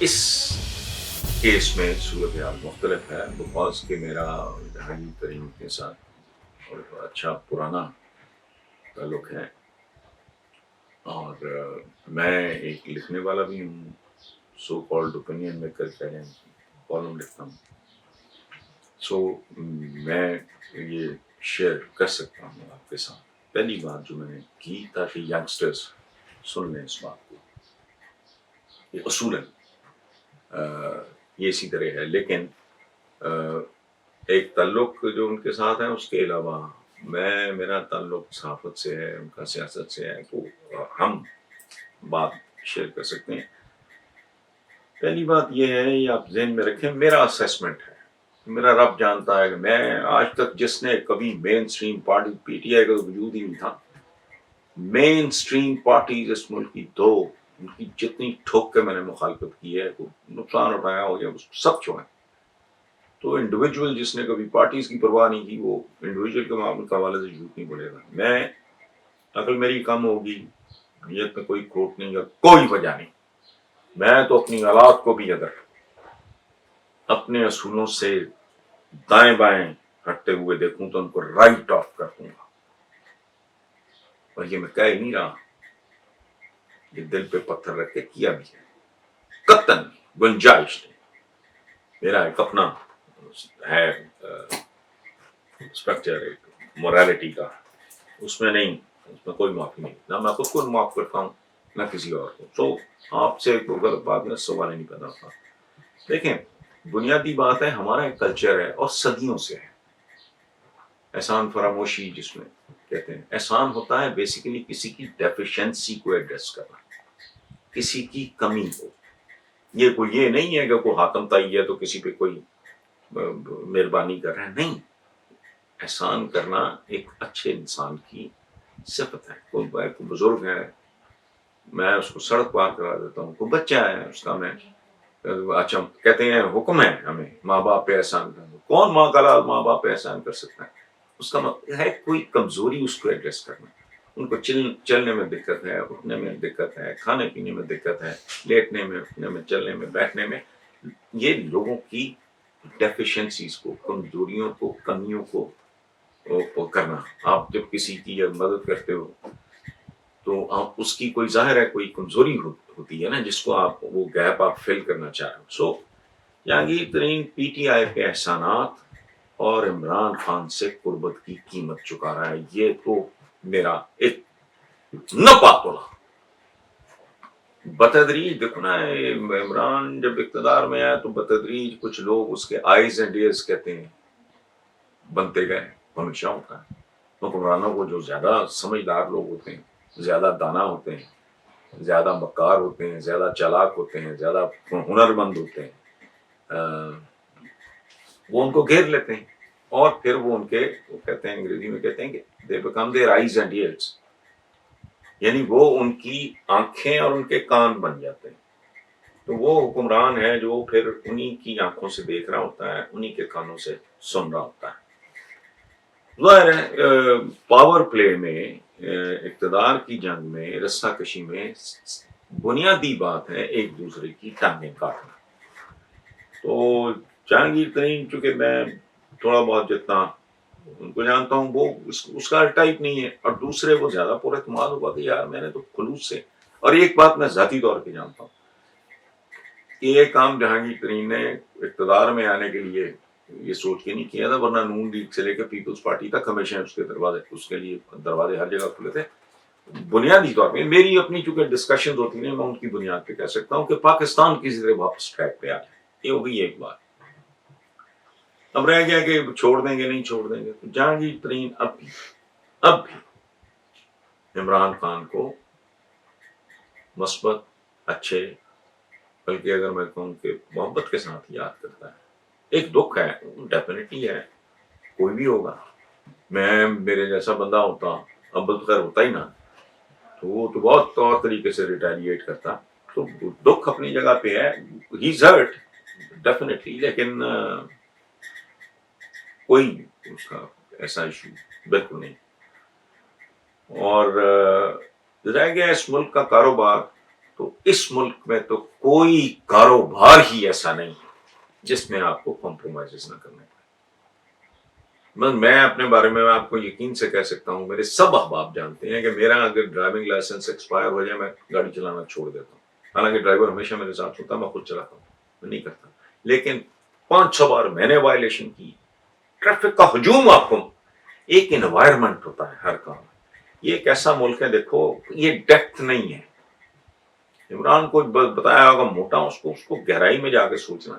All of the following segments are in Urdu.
اس کیس میں صورتحال مختلف ہے بکاز کہ میرا جہانگیر ترین کے ساتھ اور اچھا پرانا تعلق ہے، اور میں ایک لکھنے والا بھی ہوں، سو کالڈ اوپینین میکر کہیں، کالم لکھتا ہوں. سو میں یہ شیئر کر سکتا ہوں آپ کے ساتھ. پہلی بات جو میں نے کی تاکہ ینگسٹرز سن لیں اس بات کو، یہ اصولاً یہ اسی طرح ہے، لیکن ایک تعلق جو ان کے ساتھ ہے اس کے علاوہ میرا تعلق صحافت سے ہے، ان کا سیاست سے ہے، تو ہم بات شیئر کر سکتے ہیں. پہلی بات یہ ہے، یہ آپ ذہن میں رکھیں، میرا اسیسمنٹ ہے، میرا رب جانتا ہے کہ میں آج تک جس نے کبھی mainstream party P T I کا وجود ہی نہیں تھا، مین سٹریم پارٹیز اس ملک کی دو، ان کی جتنی ٹھوک کے میں نے مخالفت کی ہے، نقصان اٹھایا ہو گیا، سب چھوڑیں. تو انڈیویجول جس نے کبھی پارٹیز کی پرواہ نہیں کی وہ انڈیویجول کے معاملے کے حوالے سے جھوٹ نہیں بولے گا. میں عقل میری کم ہوگی، نیت میں کوئی کھوٹ نہیں ہے، کوئی وجہ نہیں، میں تو اپنی اولاد کو بھی اگر اپنے اصولوں سے دائیں بائیں ہٹتے ہوئے دیکھوں تو ان کو رائٹ آف کر دوں گا. اور یہ میں کہہ ہی نہیں رہا، یہ دل پہ پتھر رکھ کے کیا بھی ہے، قطعاً گنجائش نہیں. میرا ایک اپنا ہے اسٹرکچر مورالٹی کا، اس میں نہیں، اس میں کوئی معافی نہیں، نہ میں خود کو معاف کرتا ہوں نہ کسی اور کو. تو آپ سے غلط بات میں سوال ہی نہیں پیدا ہوتا. دیکھیں، بنیادی بات ہے ہمارا ایک کلچر ہے اور صدیوں سے ہے. احسان فراموشی جس میں کہتے ہیں، احسان ہوتا ہے بیسیکلی کسی کی ڈیفیشنسی کو ایڈریس کرنا، کسی کی کمی کو. یہ نہیں ہے کہ کوئی حاتم تائی ہے تو کسی پہ کوئی مہربانی کر رہے ہیں، نہیں. احسان کرنا ایک اچھے انسان کی صفت ہے. کوئی بزرگ ہے، میں اس کو سڑک پار کرا دیتا ہوں، کوئی بچہ ہے اس کا میں اچھا کہتے ہیں حکم ہے ہمیں ماں باپ پہ احسان کرنا. کون ماں کا لال ماں باپ پہ احسان کر سکتا ہے؟ اس کا مطلب ہے کوئی کمزوری اس کو ایڈریس کرنا. ان کو چلنے میں دقت ہے، اٹھنے میں دقت ہے، کھانے پینے میں دقت ہے، لیٹنے میں، اٹھنے میں، چلنے میں، بیٹھنے میں. یہ لوگوں کی ڈیفیشنسیز کو، کمزوریوں کو، کمیوں کو کرنا. آپ جب کسی کی مدد کرتے ہو تو آپ اس کی کوئی ظاہر ہے کوئی کمزوری ہوتی ہے نا، جس کو آپ وہ گیپ آپ فل کرنا چاہ رہے ہو. سو جہانگیر ترین پی ٹی آئی کے احسانات اور عمران خان سے قربت کی قیمت چکا رہا ہے. یہ تو میرا ایک نہ پاتولا بتدریج دیکھو نا، عمران جب اقتدار میں آیا تو بتدریج کچھ لوگ اس کے آئیز اینڈ ایئرز کہتے ہیں بنتے گئے. ہمیشہ ہوتا ہے حکمرانوں کو جو زیادہ سمجھدار لوگ ہوتے ہیں، زیادہ دانا ہوتے ہیں، زیادہ مکار ہوتے ہیں، زیادہ چالاک ہوتے ہیں، زیادہ ہنرمند ہوتے ہیں، وہ ان کو گھیر لیتے ہیں اور پھر وہ ان کے وہ کہتے ہیں، انگریزی میں کہتے ہیں کہ they become their eyes and ears، یعنی وہ ان کی آنکھیں اور ان کے کان بن جاتے ہیں. تو وہ حکمران ہے جو پھر انہی کی آنکھوں سے دیکھ رہا ہوتا ہے، انہی کے کانوں سے سن رہا ہوتا ہے. ظاہر ہے پاور پلے میں، اقتدار کی جنگ میں، رسہ کشی میں بنیادی بات ہے ایک دوسرے کی ٹانگیں کاٹنا. تو جہانگیر ترین چونکہ میں تھوڑا بہت جتنا ان کو جانتا ہوں، وہ اس کا ٹائپ نہیں ہے، اور دوسرے وہ زیادہ پر اعتماد ہوا کہ یار میں نے تو خلوص سے. اور ایک بات میں ذاتی طور پہ جانتا ہوں کہ یہ کام جہانگیر ترین نے اقتدار میں آنے کے لیے یہ سوچ کے نہیں کیا تھا، ورنہ نون لیگ سے لے کے پیپلز پارٹی تک ہمیشہ اس کے دروازے، اس کے لیے دروازے ہر جگہ کھلے تھے. بنیادی طور پہ میری اپنی چونکہ ڈسکشنز ہوتی ہیں، میں ان کی بنیاد پہ کہہ سکتا ہوں کہ پاکستان کسی طرح واپس ٹریک پہ آ جائے. یہ ہوگی ایک بات. اب رہ گیا کہ چھوڑ دیں گے نہیں چھوڑ دیں گے. تو جہانگیر ترین اب بھی عمران خان کو مثبت، اچھے، بلکہ اگر میں کہوں کہ محبت کے ساتھ یاد کرتا ہے. ایک دکھ ہے، ڈیفینیٹلی ہے، کوئی بھی ہوگا. میرے جیسا بندہ ہوتا، اب تو خیر ہوتا ہی نا، تو وہ تو بہت طور طریقے سے ریٹیلیٹ کرتا. تو دکھ اپنی جگہ پہ ہے، ہی از ہرٹ ڈیفینیٹلی، لیکن کوئی اس کا ایسا ایشو بالکل نہیں. اور رہ گیا اس ملک کا کاروبار، تو اس ملک میں تو کوئی کاروبار ہی ایسا نہیں جس میں آپ کو کمپرومائز نہ کرنے پڑے. میں اپنے بارے میں آپ کو یقین سے کہہ سکتا ہوں، میرے سب احباب جانتے ہیں کہ میرا اگر ڈرائیونگ لائسنس ایکسپائر ہو جائے میں گاڑی چلانا چھوڑ دیتا ہوں. حالانکہ ڈرائیور ہمیشہ میرے ساتھ ہوتا ہے، میں خود چلاتا ہوں، میں نہیں کرتا. لیکن 500 بار میں نے وائلیشن کی. ٹریفک کا ہجوم آپ کو ایک انوائرمنٹ ہوتا ہے ہر کام. یہ ایک ایسا ملک ہے، دیکھو یہ ڈیپتھ نہیں ہے. عمران کو بتایا ہوگا موٹا، اس کو گہرائی میں جا کے سوچنا.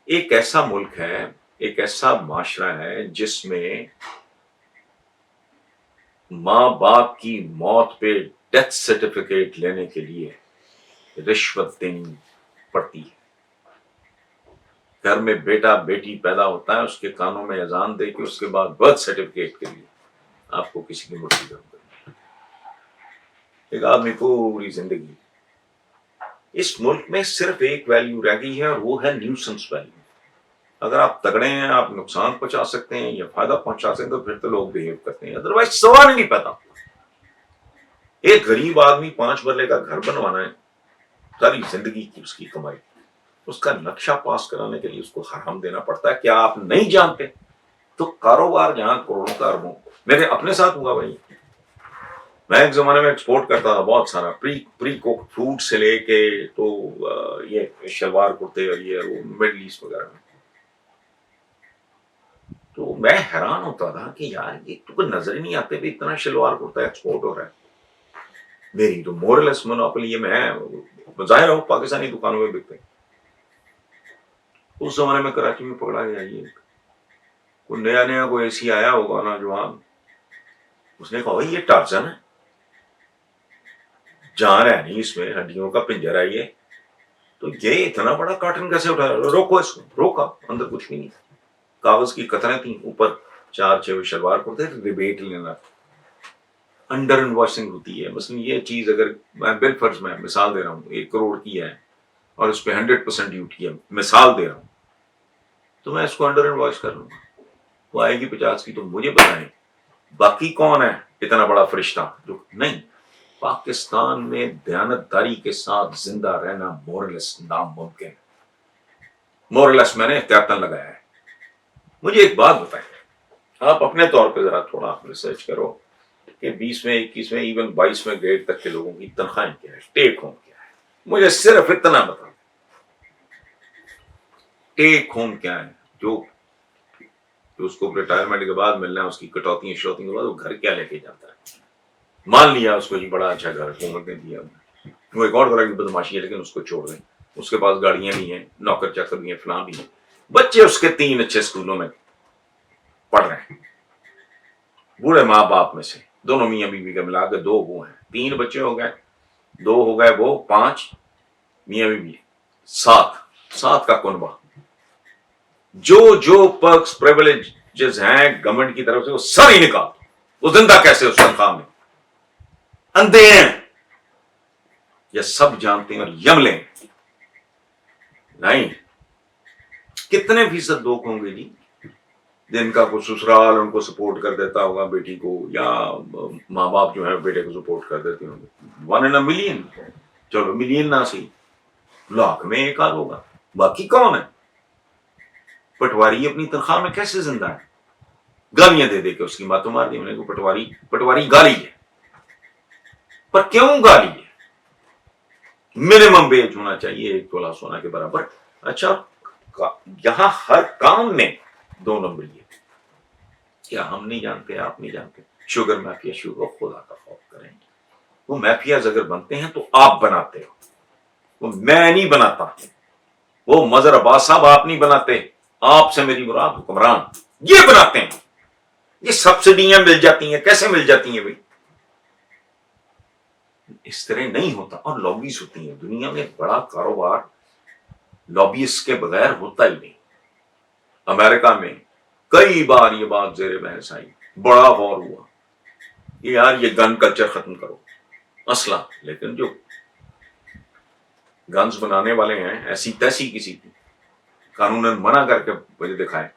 ایک ایسا ملک ہے، ایک ایسا معاشرہ ہے جس میں ماں باپ کی موت پہ ڈیتھ سرٹیفکیٹ لینے کے لیے رشوت دینی پڑتی ہے. گھر میں بیٹا بیٹی پیدا ہوتا ہے، اس کے کانوں میں اذان دے کے اس کے بعد برتھ سرٹیفکیٹ کے لیے آپ کو کسی کی مٹھی گرم کرنی. ایک آدمی پوری زندگی. اس ملک میں صرف ایک ویلیو رہ گئی ہے اور وہ ہے نیوسنس ویلیو. اگر آپ تگڑے ہیں، آپ نقصان پہنچا سکتے ہیں یا فائدہ پہنچا سکتے ہیں تو پھر تو لوگ بہیو کرتے ہیں، ادروائز سوال نہیں پیدا. ایک غریب آدمی 5 مرلے کا گھر بنوانا ہے، ساری زندگی کی اس کی کمائی، اس کا نقشہ پاس کرانے کے لیے اس کو حرام دینا پڑتا ہے. کیا آپ نہیں جانتے؟ تو کاروبار جہاں کروڑوں کا اربوں، میرے اپنے ساتھ ہوا بھائی. میں ایک زمانے میں ایکسپورٹ کرتا تھا بہت سارا پری کوک فوڈ سے لے کے تو یہ شلوار کرتے اور یہ وہ مڈل ایسٹ وغیرہ میں. تو میں حیران ہوتا تھا کہ یار یہ تو نظر ہی نہیں آتے بھی اتنا شلوار کرتا ایکسپورٹ ہو رہا ہے. میری تو مورلیس مونوپولی یہ میں ظاہر ہوں پاکستانی دکانوں میں بکتے. اس زمانے میں کراچی میں پکڑا گیا یہ کوئی نیا کوئی ایسی آیا ہوگا نوجوان، اس نے کہا بھائی یہ ٹارزن ہے، جان ہے نہیں اس میں، ہڈیوں کا پنجر ہے یہ، تو یہ اتنا بڑا کارٹن کیسے اٹھا؟ روکو اس کو. روکا، اندر کچھ بھی نہیں تھا، کاغذ کی قطریں تھیں، اوپر 4-6 شلوار کرتے ریبیٹ لینا. انڈر انوائسنگ ہوتی ہے. مثلا یہ چیز اگر میں بالفرض میں مثال دے رہا ہوں 1 کروڑ کی ہے اور اس پہ 100% ڈیوٹی ہے، مثال دے رہا ہوں، تو میں اس کو انڈر انوائس کر لوں گا. وہ آئے گی 50 کی، تو مجھے بتائیں باقی کون ہے اتنا بڑا فرشتہ جو نہیں. پاکستان میں دیانتداری کے ساتھ زندہ رہنا مورلیس ناممکن. مورلیس میں نے احتیاطاً لگایا ہے. مجھے ایک بات بتائیں، آپ اپنے طور پہ ذرا تھوڑا ریسرچ کرو کہ 20ویں 21ویں ایون 22ویں گریڈ تک کے لوگوں کی تنخواہیں کیا ہے، ٹیک ہوم کیا ہے. مجھے صرف اتنا بتا، ٹیک ہوم کیا ہے جو اس کو ریٹائرمنٹ کے بعد ملنا ہے، اس کی کٹوتی کے بعد وہ گھر کیا لے کے جاتا ہے. مان لیا اس کو یہ بڑا اچھا گھر حکومت نے دیا، وہ ایک اور طرح کی بدماشی ہے لیکن اس کو چھوڑ دیں. اس کے پاس گاڑیاں بھی ہیں، نوکر چاکر بھی ہیں، فلاں بھی ہیں، بچے اس کے 3 اچھے اسکولوں میں پڑھ رہے ہیں. بوڑھے ماں باپ میں سے دونوں میاں بیوی کا ملا کے 2 وہ ہیں، 3 بچے ہو گئے، 2 ہو گئے وہ 5 میاں بیوی 7 کا کنبہ. جو پرکس پریویلیجز ہیں گورنمنٹ کی طرف سے وہ ساری نکال. وہ زندہ کیسے اس تنخواہ میں؟ اندھے ہیں یا سب جانتے ہیں اور یملے نہیں. کتنے فیصد لوگ ہوں گے جی جن کا کوئی سسرال ان کو سپورٹ کر دیتا ہوگا بیٹی کو، یا ماں باپ جو ہے بیٹے کو سپورٹ کر دیتے ہوں گے. 1 in a million، چلو ملین نہ سی، لاکھ میں 1 آدھ ہوگا. باقی کون ہے؟ پٹواری اپنی تنخواہ میں کیسے زندہ ہے؟ گالیاں دے کے اس کی ماتوں مار دی. کو پٹواری گالی ہے، پر کیوں گالی ہے؟ منیمم ویج ہونا چاہیے 1 تولہ سونا کے برابر. اچھا یہاں ہر کام میں 2 نمبر. یہ کیا ہم نہیں جانتے، آپ نہیں جانتے؟ شوگر مافیا، شوگر، خدا کا خوف کریں. وہ مافیاز اگر بنتے ہیں تو آپ بناتے ہو، وہ میں نہیں بناتا. وہ مظہر عباس صاحب آپ نہیں بناتے، آپ سے میری مراد حکمران یہ بناتے ہیں. یہ سبسڈیاں مل جاتی ہیں، کیسے مل جاتی ہیں بھائی؟ اس طرح نہیں ہوتا. اور لابیز ہوتی ہیں دنیا میں، بڑا کاروبار لابیز کے بغیر ہوتا ہی نہیں. امریکہ میں کئی بار یہ بات زیر بحث آئی، بڑا غور ہوا کہ یار یہ گن کلچر ختم کرو، اسلحہ. لیکن جو گنز بنانے والے ہیں ایسی تیسی کسی کی قانوناً منع کر کے مجھے دکھائے.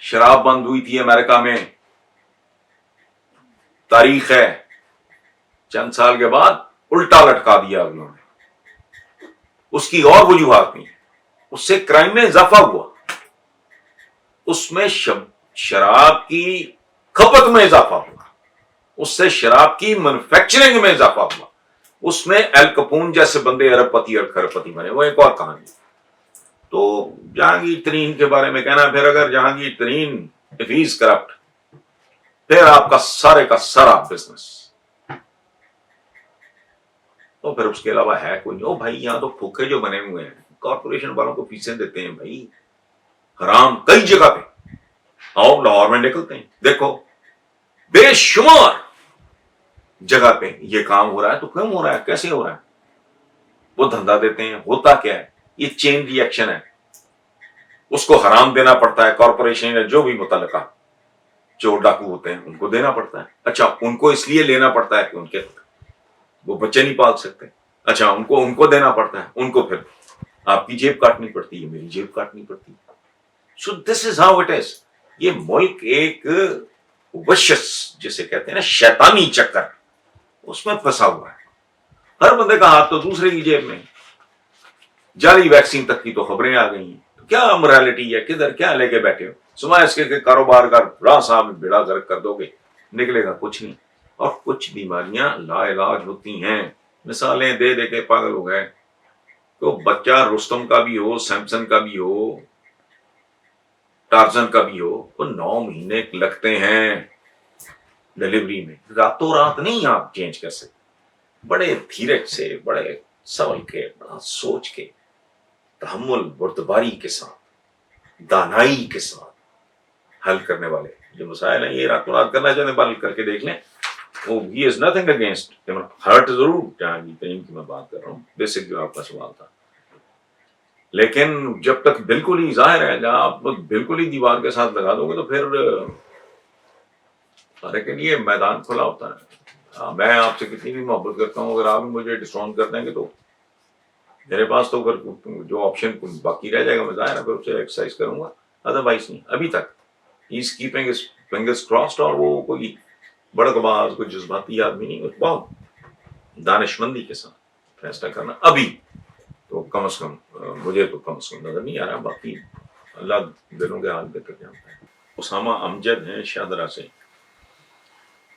شراب بند ہوئی تھی امریکہ میں، تاریخ ہے، چند سال کے بعد الٹا لٹکا دیا انہوں نے، اس کی اور وجوہات نہیں، اس سے کرائم میں اضافہ ہوا، اس میں شراب کی کھپت میں اضافہ ہوا، اس سے شراب کی مینوفیکچرنگ میں اضافہ ہوا، اس میں ایل کپون جیسے بندے ارب پتی اور کھرب پتی بنے، وہ ایک اور کہانی۔ تو جہانگیر ترین کے بارے میں کہنا، پھر اگر جہانگیر ترین if he is corrupt، پھر آپ کا سارے کا سارا بزنس، تو پھر اس کے علاوہ ہے کوئی نہیں۔ او بھائی یہاں تو پھوکے جو بنے ہوئے ہیں، کارپوریشن والوں کو فیسیں دیتے ہیں بھائی، حرام کئی جگہ پہ، آؤ لاہور میں نکلتے ہیں دیکھو، بے شمار جگہ پہ یہ کام ہو رہا ہے۔ تو کیوں ہو رہا ہے، کیسے ہو رہا ہے؟ وہ دھندا دیتے ہیں، ہوتا کیا ہے، یہ چین ری ایکشن ہے، اس کو حرام دینا پڑتا ہے، کارپوریشن یا جو بھی متعلقہ چور ڈاکو ہوتے ہیں ان کو دینا پڑتا ہے۔ اچھا ان کو اس لیے لینا پڑتا ہے کہ ان کے وہ بچے نہیں پال سکتے، اچھا ان کو دینا پڑتا ہے، ان کو پھر آپ کی جیب کاٹنی پڑتی ہے، میری جیب کاٹنی پڑتی ہے۔ سو دس از ہاؤ اٹ از۔ یہ ملک ایک وشس جسے کہتے ہیں نا شیطانی چکر، اس میں پھنسا ہوا ہے، ہر بندے کا ہاتھ تو دوسرے کی جیب میں۔ جعلی ویکسین تک کی تو خبریں آ گئی ہیں، کیا امورالٹی ہے، کدھر کیا لے کے بیٹھے ہو، سوائے اس کے کاروبار کا راہ صاحب بیڑا گرک کر دو گے، نکلے گا کچھ نہیں۔ اور کچھ بیماریاں لا علاج ہوتی ہیں، مثالیں دے دے کے پاگل ہو گئے۔ تو بچہ رستم کا بھی ہو، سیمسن کا بھی ہو، ٹارزن کا بھی ہو، وہ 9 مہینے لگتے ہیں ڈلیوری میں، راتوں رات نہیں آپ چینج کر سکتے۔ بڑے دھیرج سے، بڑے سبل کے، بڑا سوچ کے، تحمل بردباری کے ساتھ، دانائی کے ساتھ حل کرنے والے جو مسائل ہیں، یہ راتوں رات کرنا چاہتے ہیں، بل کر کے دیکھ لیں۔ وہ ہی از نتھنگ اگینسٹ ہرٹ، ضرور جہانگیر ترین کی میں بات کر رہا ہوں، بیسک جو آپ کا سوال تھا، لیکن جب تک بالکل ہی ظاہر ہے، جہاں آپ بالکل ہی دیوار کے ساتھ لگا دو گے تو پھر لیکن یہ میدان کھلا ہوتا ہے۔ میں آپ سے کتنی بھی محبت کرتا ہوں، اگر آپ مجھے ڈسٹرون کر دیں گے تو میرے پاس تو پھر جو آپشن باقی رہ جائے گا میں ظاہر ہے پھر اسے ایکسرسائز کروں گا، ادروائز نہیں۔ ابھی تک he is keeping his fingers crossed, اور وہ کوئی بڑکباز، کوئی جذباتی آدمی نہیں، بہت دانش مندی کے ساتھ فیصلہ کرنا ابھی تو کم از کم مجھے تو کم از کم نظر نہیں آ رہا، باقی اللہ دلوں کے حال بہتر جانتا ہے۔ اسامہ امجد ہیں شاہدرہ سے،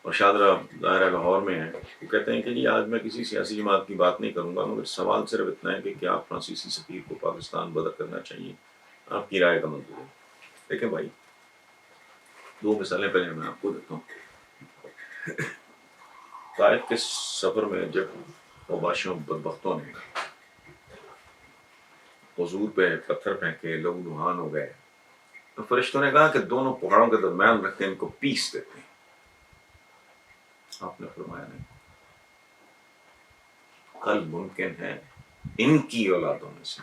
اور شاہدرہ ظاہر لاہور میں ہے۔ وہ کہتے ہیں کہ جی آج میں کسی سیاسی جماعت کی بات نہیں کروں گا، مگر سوال صرف اتنا ہے کہ کیا فرانسیسی سفیر کو پاکستان بدر کرنا چاہیے، آپ کی رائے کا منظور ہے۔ دیکھیں بھائی، 2 مثالیں پہلے میں آپ کو دیتا ہوں۔ طائف کے سفر میں جب اوباشیوں بدبختوں نے حضور پہ پتھر پھینکے، لوگ لوہان ہو گئے، تو فرشتوں نے کہا کہ دونوں پہاڑوں کے درمیان رکھ کے ان کو پیس دیتے ہیں۔ آپ نے فرمایا نہیں، کل ممکن ہے ان کی اولادوں میں سے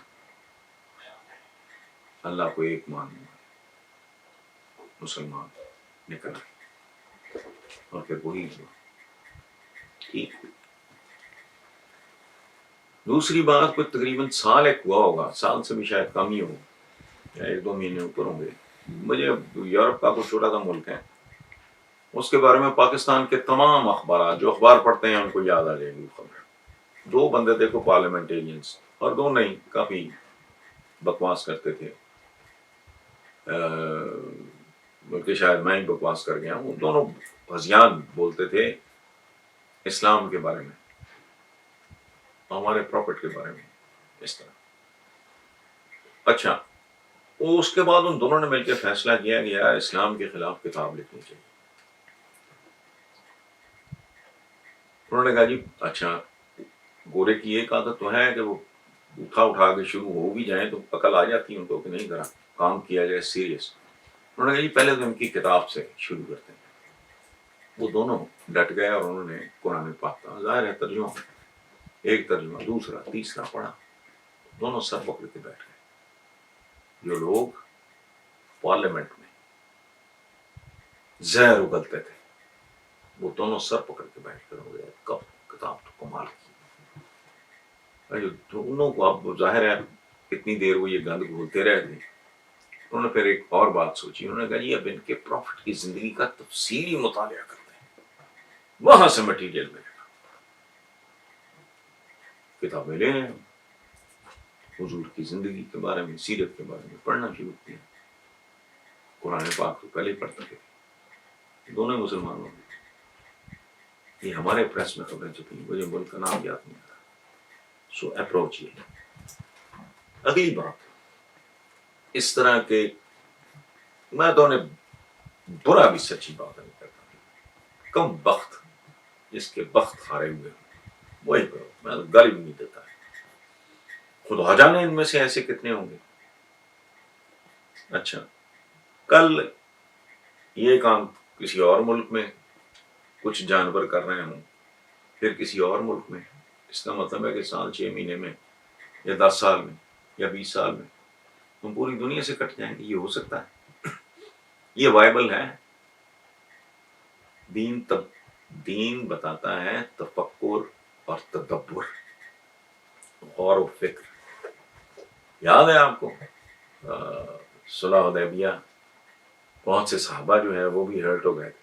اللہ کو ایک ماننے والے مسلمان نکل آئے، اور پھر وہی ہوا ٹھیک۔ دوسری بات، کوئی تقریباً سال ایک ہوا ہوگا، سال سے بھی شاید کم ہی ہو، یا 1-2 مہینے اوپر ہوں گے، مجھے یورپ کا کوئی چھوٹا سا ملک ہے، اس کے بارے میں پاکستان کے تمام اخبارات، جو اخبار پڑھتے ہیں ان کو یاد آ جائے گی خبر۔ 2 بندے دیکھو پارلیمنٹیرینز، اور 2 نہیں، کافی بکواس کرتے تھے، بلکہ شاید میں ہی بکواس کر گیا ہوں، دونوں ہذیان بولتے تھے اسلام کے بارے میں، ہمارے پراپرٹ کے بارے میں، اس طرح۔ اچھا، وہ اس کے بعد ان دونوں نے مل کے فیصلہ کیا گیا اسلام کے خلاف کتاب لکھنی چاہیے۔ انہوں نے کہا جی اچھا، گورے کی ایک عادت تو ہے کہ وہ اٹھا کے شروع ہو بھی جائیں تو عقل آ جاتی ہے ان کو کہ نہیں ذرا کام کیا جائے سیریس۔ انہوں نے کہا جی پہلے تو ان کی کتاب سے شروع کرتے ہیں۔ وہ دونوں ڈٹ گئے اور انہوں نے قرآن پاک کا ظاہر ہے ترجمہ، ایک ترجمہ، دوسرا، تیسرا پڑھا، دونوں سر پکڑ کے بیٹھ گئے۔ جو لوگ پارلیمنٹ میں زہر اگلتے تھے وہ دونوں سر پکڑ کے بیٹھ کر ہو گئے، کتاب تو کمال کی۔ دونوں کو اب ظاہر ہے کتنی دیر وہ یہ گند گھولتے رہے تھے، انہوں نے پھر ایک اور بات سوچی، انہوں نے کہا جی اب ان کے پروفٹ کی زندگی کا تفصیلی مطالعہ کرتے ہیں، وہاں سے مٹیریل ملے گا۔ کتابیں لے ہیں، حضور کی زندگی کے بارے میں، سیرت کے بارے میں پڑھنا شروع کیا. قرآن پاک تو پہلے ہی پڑھتے تھے دونوں مسلمانوں میں. یہ ہمارے پریس میں خبریں چھپی، مجھے ملک کا نام یاد نہیں آ رہا. سو اپروچ یہ ہے. اگلی بات اس طرح کے، میں تو انہیں برا بھی سچی بات نہیں کرتا، کم بخت جس کے بخت ہارے ہوئے ہوں وہی کرو، میں تو گالی بھی نہیں دیتا. خدا جانے ان میں سے ایسے کتنے ہوں گے. اچھا، کل یہ کام کسی اور ملک میں کچھ جانور کر رہے ہوں، پھر کسی اور ملک میں، اس کا مطلب ہے کہ سال 6 مہینے میں یا 10 سال میں یا 20 سال میں ہم پوری دنیا سے کٹ جائیں گے. یہ ہو سکتا ہے؟ یہ وائبل ہے؟ دین بتاتا ہے تفکر اور تدبر، غور و فکر. یاد ہے آپ کو صلح حدیبیہ بہت سے صحابہ جو ہے وہ بھی ہرٹ ہو گئے تھے.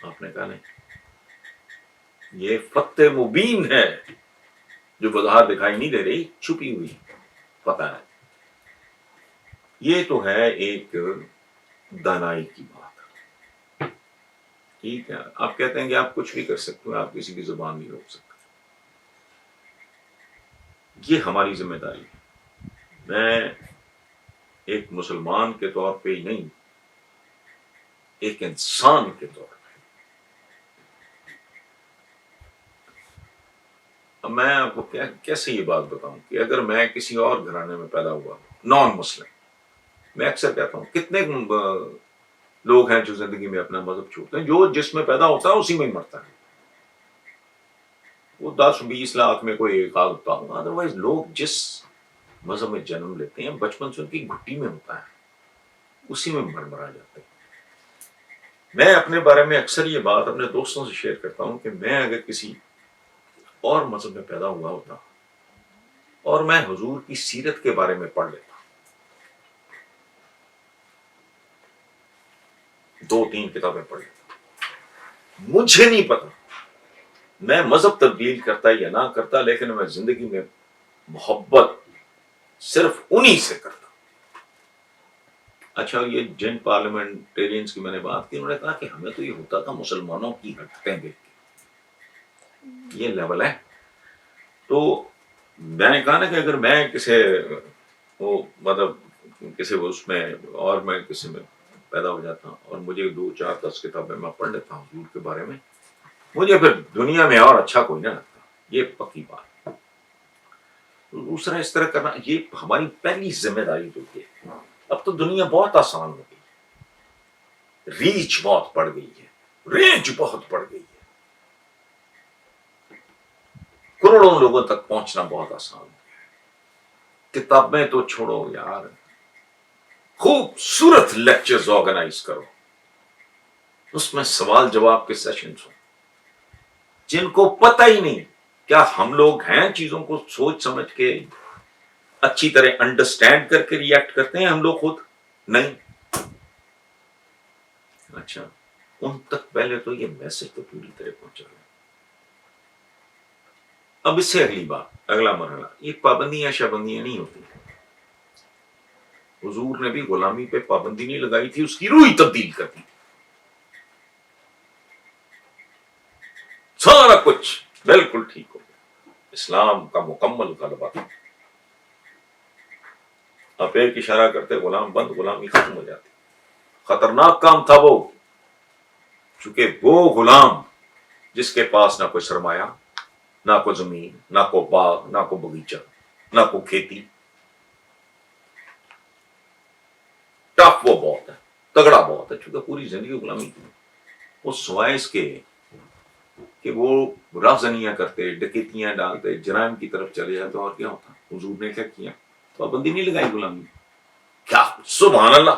آپ نے کہا نہیں، یہ فتح مبین ہے جو بظاہر دکھائی نہیں دے رہی، چھپی ہوئی پتہ ہے. یہ تو ہے ایک دانائی کی بات. ٹھیک ہے، آپ کہتے ہیں کہ آپ کچھ بھی کر سکتے ہو، آپ کسی کی زبان نہیں روک سکتے. یہ ہماری ذمہ داری ہے. میں ایک مسلمان کے طور پہ ہی نہیں، ایک انسان کے طور پہ. اب میں آپ کو کیسے یہ بات بتاؤں کہ اگر میں کسی اور گھرانے میں پیدا ہوا نان مسلم، میں اکثر کہتا ہوں کتنے لوگ ہیں جو زندگی میں اپنا مذہب چھوڑتے ہیں، جو جس میں پیدا ہوتا ہے اسی میں ہی مرتا ہے. وہ 10-20 لاکھ میں کوئی ایک آدھ ہوتا ہوگا، ادروائز لوگ جس مذہب میں جنم لیتے ہیں بچپن سے ان کی گھٹی میں ہوتا ہے، اسی میں مرمرا جاتے ہیں. میں اپنے بارے میں اکثر یہ بات اپنے دوستوں سے شیئر کرتا ہوں کہ میں اگر کسی اور مذہب میں پیدا ہوا ہوتا اور میں حضور کی سیرت کے بارے میں پڑھ لیتا، 2-3 کتابیں پڑھ لیتا، مجھے نہیں پتا میں مذہب تبدیل کرتا یا نہ کرتا، لیکن میں زندگی میں محبت صرف انہی سے کرتا. اچھا، یہ جن پارلیمنٹیرینز کی میں نے بات کی، انہوں نے کہا کہ ہمیں تو یہ ہوتا تھا مسلمانوں کی حرکتیں دیکھ کے. یہ لیول ہے. تو میں نے کہا نا کہ اگر میں کسی اس میں اور میں کسی میں پیدا ہو جاتا اور مجھے 2-4-10 کتابیں میں پڑھ لیتا ہوں حضور کے بارے میں، مجھے پھر دنیا میں اور اچھا کوئی نہ لگتا. یہ پکی بات. دوسرا اس طرح کرنا یہ ہماری پہلی ذمہ داری جو ہے. اب تو دنیا بہت آسان ہو گئی، ریچ بہت بڑھ گئی ہے، رینج بہت بڑھ گئی ہے، کروڑوں لوگوں تک پہنچنا بہت آسان ہو گیا. کتابیں تو چھوڑو یار، خوبصورت لیکچرز آرگنائز کرو، اس میں سوال جواب کے سیشنز ہوں. جن کو پتہ ہی نہیں کیا ہم لوگ ہیں چیزوں کو سوچ سمجھ کے اچھی طرح انڈرسٹینڈ کر کے ریئیکٹ کرتے ہیں، ہم لوگ خود نہیں. اچھا، ان تک پہلے تو یہ میسج تو پوری طرح پہنچا ہے. اب اس سے اگلی بات، اگلا مرحلہ، یہ پابندیاں شابندیاں نہیں ہوتی. حضور نے بھی غلامی پہ پابندی نہیں لگائی تھی، اس کی روح ہی تبدیل کر دی. سارا کچھ بالکل ٹھیک ہو گیا، اسلام کا مکمل غلبہ تھا. آپ ایک اشارہ کرتے غلام بند، غلامی ختم ہو جاتی. خطرناک کام تھا وہ، چونکہ وہ غلام جس کے پاس نہ کوئی سرمایہ، نہ کوئی زمین، نہ کوئی باغ، نہ کوئی باغیچہ، نہ کوئی کھیتی، ٹف وہ بہت ہے، تگڑا بہت ہے، چونکہ پوری زندگی غلامی کی. وہ سوائے اس کے کہ وہ رازنیاں کرتے، ڈکیتیاں ڈالتے، جرائم کی طرف چلے جاتے، اور کیا ہوتا. حضور نے کیا کیا؟ پابندی نہیں لگائی غلامی. کیا سبحان اللہ،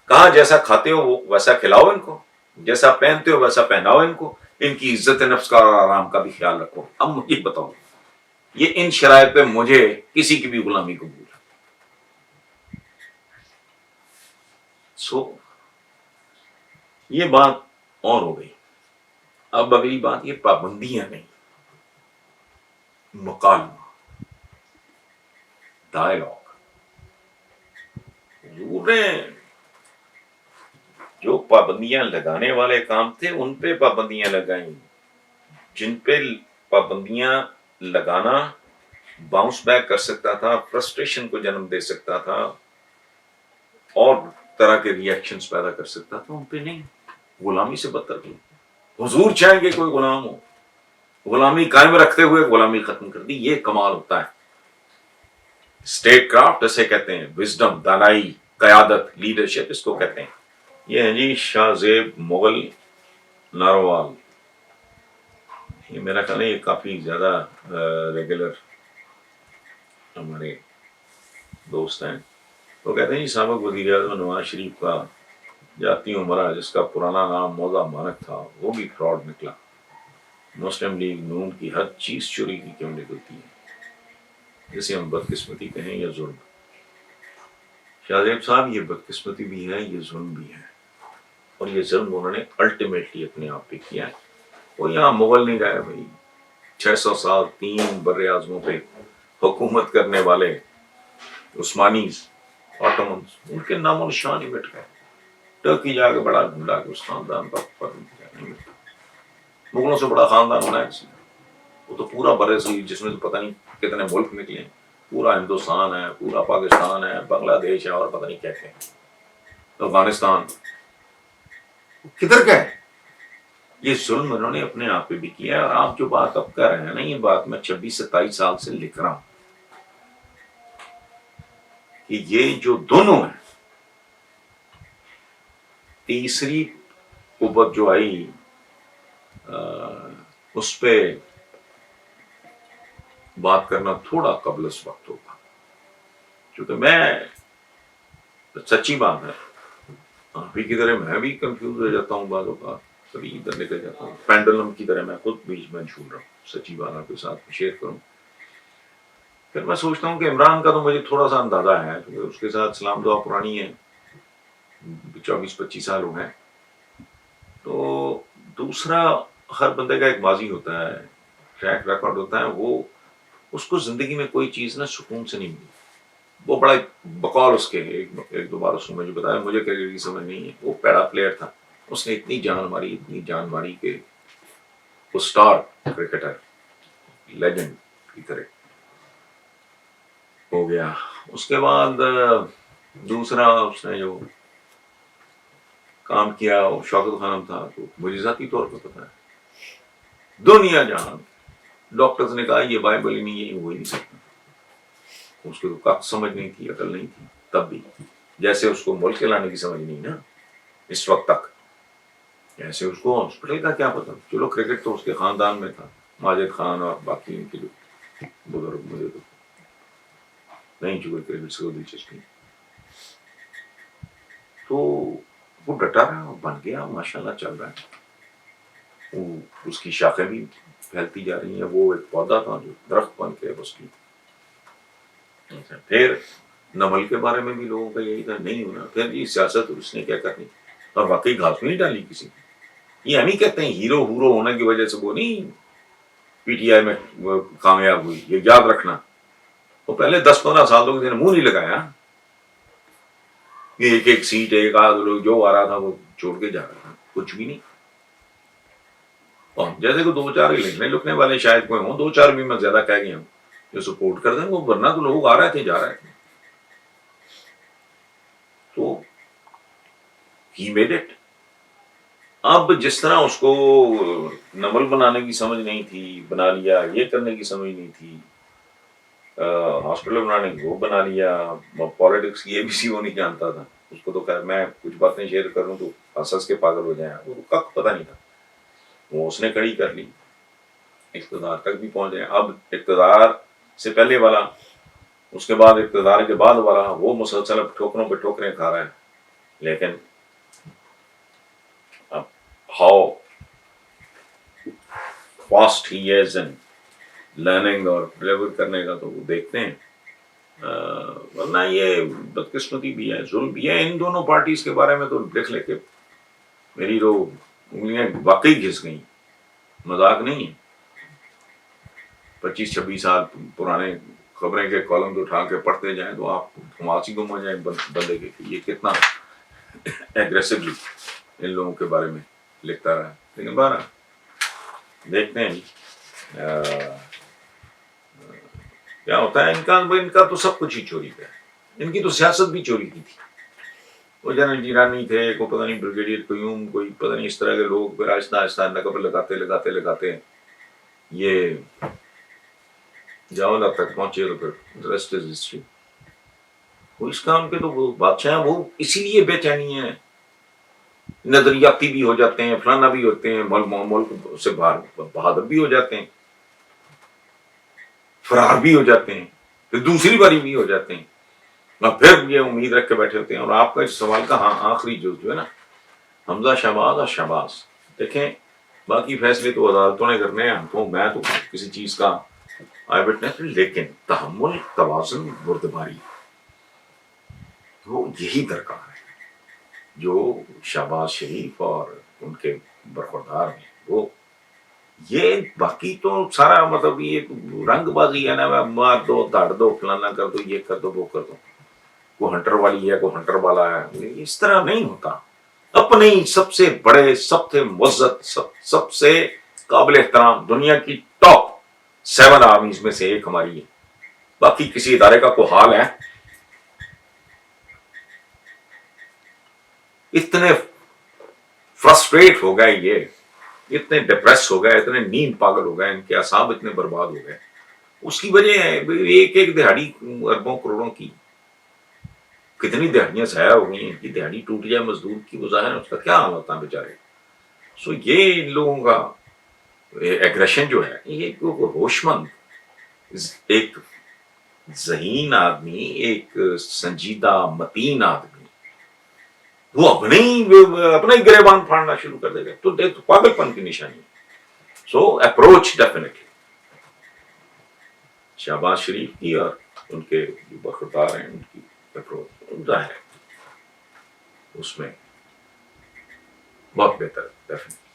کہاں جیسا کھاتے ہو ویسا کھلاؤ ان کو، جیسا پہنتے ہو ویسا پہناؤ ان کو، ان کی عزت نفس کا اور آرام کا بھی خیال رکھو. اب مجھے بتاؤ، یہ ان شرائط پہ مجھے کسی کی بھی غلامی قبول ہے؟ یہ بات اور ہو گئی. اب اگلی بات، یہ پابندیاں نہیں، مکالمہ، ڈائلاگ. حضور نے جو پابندیاں لگانے والے کام تھے ان پہ پابندیاں لگائیں، جن پہ پابندیاں لگانا باؤنس بیک کر سکتا تھا، فرسٹریشن کو جنم دے سکتا تھا اور طرح کے ری ایکشنز پیدا کر سکتا تھا، ان پہ نہیں. غلامی سے بدتر کی. حضور چاہیں گے کوئی غلام ہو، غلامی قائم رکھتے ہوئے غلامی ختم کر دی. یہ کمال ہوتا ہے. اسٹیٹ کرافٹ اسے کہتے ہیں، وزڈم، دانائی، قیادت، لیڈرشپ اس کو کہتے ہیں. یہ ہے جی شاہ زیب مغل ناروال. یہ میرا خیال ہے یہ کافی زیادہ ریگولر ہمارے دوست ہیں. وہ کہتے ہیں جی سابق وزیر اعظم نواز شریف کا جاتی عمرہ جس کا پرانا نام موضع مانک تھا وہ بھی فراڈ نکلا. مسلم لیگ نون کی ہر چیز چوری کی کیوں نکلتی ہے، جسے ہم بدقسمتی کہیں یا ظلم. شاہ زیب صاحب یہ بدقسمتی بھی ہے، یہ ظلم بھی ہے، اور یہ ظلم انہوں نے الٹیمیٹلی اپنے آپ پہ کیا ہے. وہ یہاں مغل نہیں رہے بھائی، 600 سال 3 بر اعظموں پہ حکومت کرنے والے عثمانیز، آٹومنز، ان کے نام و نشان ہی مٹ گئے. ٹرکی جا کے بڑا ڈھونڈا کہ اس خاندان پر نہیں ملتا. مغلوں سے بڑا خاندان ہونا ہے کسی کا. وہ تو پورا برصغیر جس میں تو پتہ نہیں کتنے ملک نکلے ہیں، پورا ہندوستان ہے، پورا پاکستان ہے، بنگلہ دیش ہے، اور پتہ نہیں کیا کیا ہے، افغانستان کدھر کا ہے. یہ ظلم انہوں نے اپنے آپ پہ بھی کیا ہے. اور آپ جو بات اب کر رہے ہیں نا، یہ بات میں 26-27 سال سے لکھ رہا ہوں کہ یہ جو دونوں ہیں، تیسری قوت جو آئی اس پہ بات کرنا تھوڑا قبل اس وقت ہوگا، کیونکہ میں سچی بات ہے آپ ہی کی طرح میں بھی کنفیوز ہو جاتا ہوں بعض اوقات، کبھی ادھر نکل جاتا ہوں، پینڈولم کی طرح میں خود بیچ میں جھول رہا ہوں. سچی بات آپ کے ساتھ شیئر کروں. پھر میں سوچتا ہوں کہ عمران کا تو مجھے تھوڑا سا اندازہ ہے، کیونکہ اس کے ساتھ سلام دعا پرانی ہے، 24-25 سال ہو گئے. تو دوسرا، ہر بندے کا ایک ماضی ہوتا ہے، ٹریک ریکارڈ ہوتا ہے. وہ اس کو زندگی میں کوئی چیز نہ سکون سے نہیں ملی. وہ بڑا بقول اس کے ایک دو بار اس نے مجھے بتایا، مجھے کرکٹ کی سمجھ نہیں ہے. وہ پیڑا پلیئر تھا، اس نے اتنی جان ماری کہ وہ سٹار کرکٹر لیجنڈ کی طرح ہو گیا. اس کے بعد دوسرا اس نے جو کام کیا وہ شوکت خانم تھا. تو مجھے ذاتی طور پر پتا ہے دنیا جہاں ڈاکٹرز نے کہا یہ بائبل ہی نہیں ہے، یہ ہو ہی نہیں سکتا. اس کو تو کچھ سمجھ نہیں تھی، عقل نہیں تھی تب بھی، جیسے اس کو ملک چلانے کی سمجھ نہیں نا اس وقت تک، ایسے اس کو ہاسپٹل کا کیا پتا. چلو کرکٹ تو اس کے خاندان میں تھا، ماجد خان اور باقی ان کے جو بزرگ، مجھے تو نہیں چکے کرکٹ سے دلچسپی. تو وہ ڈٹا رہا، بن گیا، ماشاءاللہ چل رہا ہے. اس کی شاخیں بھی پھیلتی جا رہی ہیں. وہ ایک پودا تھا جو درخت بن کے اس کی. پھر نمل کے بارے میں بھی لوگوں کا یہی تھا نہیں ہونا. پھر یہ سیاست اس نے کیا کرنی، اور واقعی گھاس میں نہیں ڈالی کسی. یہ ہم ہی کہتے ہیں ہیرو ہونے کی وجہ سے وہ نہیں پی ٹی آئی میں کامیاب ہوئی. یہ یاد رکھنا، وہ پہلے 10-15 سال تو کسی نے منہ نہیں لگایا. ایک ایک سیٹ ایک آدھ لوگ جو آ رہا تھا وہ چھوڑ کے جا رہا تھا، کچھ بھی نہیں. اور جیسے کہ 2-4 لکھنے والے شاید کوئی ہوں، 2-4 بھی میں زیادہ کہہ گیا ہوں جو سپورٹ کر دیں. وہ ورنہ تو لوگ آ رہے تھے جا رہے تھے. تو ہی میڈ اٹ. اب جس طرح اس کو نول بنانے کی سمجھ نہیں تھی، بنا لیا. یہ کرنے کی سمجھ نہیں تھی، ہاسپٹل بنانے کی وہ بنا لیا. پالیٹکس کی ABC وہ نہیں جانتا تھا. اس کو تو خیر میں کچھ باتیں شیئر کروں تو ہنس کے پاگل ہو جائیں. وہ کک پتہ نہیں تھا، وہ اس نے کھڑی کر لی، اقتدار تک بھی پہنچ گئے. اب اقتدار سے پہلے والا، اس کے بعد اقتدار کے بعد والا، وہ مسلسل اب ٹھوکروں پہ ٹھوکریں کھا رہا ہے. لیکن اب how fast he is in learning اور ڈلیور کرنے کا تو وہ دیکھتے ہیں. ورنہ یہ بدقسمتی بھی ہے، ظلم بھی ہے. ان دونوں پارٹیز کے بارے میں تو دیکھ لے کہ میری تو انگلیاں واقعی گھس گئیں، مذاق نہیں ہے. 25-26 سال پرانے خبریں کے کالمز اٹھا کے پڑھتے جائیں تو آپ خماسی گم ہو جائیں بندے کے کہ یہ کتنا ایگریسولی ان لوگوں کے بارے میں لکھتا رہا. لیکن بہرحال دیکھتے ہیں کیا ہوتا ہے. ان کا تو سب کچھ ہی چوری کا ہے. ان کی تو سیاست بھی چوری کی تھی. وہ جنرل جیلانی تھے, کو پتہ نہیں بریگیڈیئر قیوم, کوئی پتہ نہیں اس طرح کے لوگ, پھر آہستہ آہستہ نقب لگاتے یہ جاولا تک پہنچے تو پھر ریسٹ از ہسٹری. وہ اس کام کے تو وہ بادشاہ وہ اسی لیے بے چینی ہے, نظریاتی بھی ہو جاتے ہیں, فلانا بھی ہوتے ہیں, ملک سے باہر بہادر بھی ہو جاتے ہیں, فرار بھی ہو جاتے ہیں, پھر دوسری باری بھی ہو جاتے ہیں, اور پھر یہ امید رکھ کے بیٹھے ہوتے ہیں. اور آپ کا اس سوال کا آخری جو ہے نا, حمزہ شہباز اور شہباز, دیکھیں باقی فیصلے تو عدالتوں نے کرنے ہیں, تو میں تو کسی چیز کا آئی وٹنس, لیکن تحمل, توازن, بردباری وہ یہی درکار ہے جو شہباز شریف اور ان کے برخوردار ہیں. وہ یہ باقی تو سارا مطلب یہ رنگ بازی ہے نا, مار دو, داڑ دو, فلانا کر دو, یہ کر دو, وہ کر دو, وہ ہنٹر والی ہے, کوئی ہنٹر والا ہے. اس طرح نہیں ہوتا. اپنے سب سے بڑے, سب سے معزز, سب سے قابل احترام دنیا کی ٹاپ 7 آرمیز میں سے ایک ہماری ہے. باقی کسی ادارے کا کوئی حال ہے؟ اتنے فرسٹریٹ ہو گئے, یہ اتنے ڈپریس ہو گئے, اتنے نیند پاگل ہو گئے, ان کے اعصاب اتنے برباد ہو گئے. اس کی وجہ ہے ایک دہاڑی اربوں کروڑوں کی, کتنی دہاڑیاں ضائع ہو گئی ہیں. کہ دہاڑی ٹوٹ جائے مزدور کی, وہ ظاہر ہے اس کا کیا حال ہوتا ہے بیچارے. سو یہ ان لوگوں کا ایگریشن جو ہے, یہ ہوش مند, ایک ذہین آدمی, ایک سنجیدہ متین آدمی, وہ اپنا ہی گریبان پھاڑنا شروع کر دے گا تو پاگل پن کی نشانی ہے. سو اپروچ ڈیفینیٹلی شہباز شریف کی اور ان کے جو برخوردار ہیں ان کی اپروچ ظاہر ہے اس میں بہت بہتر ڈیفینیٹلی.